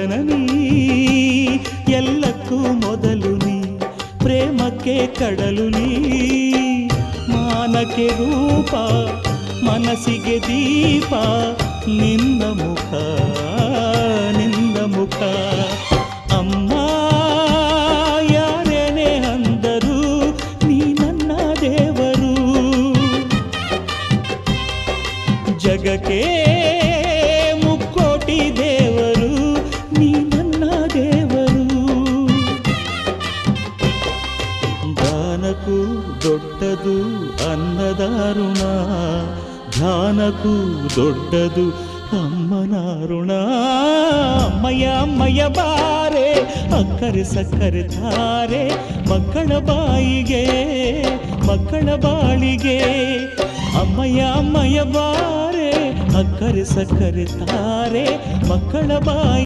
ಜನನಿ ಎಲ್ಲಕ್ಕೂ ಮೊದಲು ನೀ ಪ್ರೇಮಕ್ಕೆ ಕಡಲು ನೀ ಮಾನಕ್ಕೆ ರೂಪ ಮನಸ್ಸಿಗೆ ದೀಪ ನಿನ್ನ ಮುಖ ನಿನ್ನ ಮುಖ ಅಮ್ಮ ಯಾರೇನೇ ಅಂದರು ನೀ ನನ್ನ ದೇವರು ಜಗಕ್ಕೆ ಮುಕ್ಕೋಟಿ ದೇವರು ನೀ ನನ್ನ ದೇವರು ದಾನಕ್ಕೂ ದೊಡ್ಡದು ಅನ್ನದಾರುಣ ಧ್ಯಾನಕ್ಕೂ ದೊಡ್ಡದು ಅಮ್ಮನ ಋಣ ಅಮ್ಮಯ್ಯ ಅಮ್ಮಯ್ಯ ಬಾರೆ ಅಕ್ಕರೆ ಸಕ್ಕರೆ ತಾರೆ ಮಕ್ಕಳ ಬಾಯಿಗೆ ಮಕ್ಕಳ ಬಾಳಿಗೆ ಅಮ್ಮಯ್ಯ ಅಮ್ಮಯ್ಯ ಬಾರೆ ಅಕ್ಕರೆ ಸಕ್ಕರೆ ತಾರೆ ಮಕ್ಕಳ ಬಾಯಿ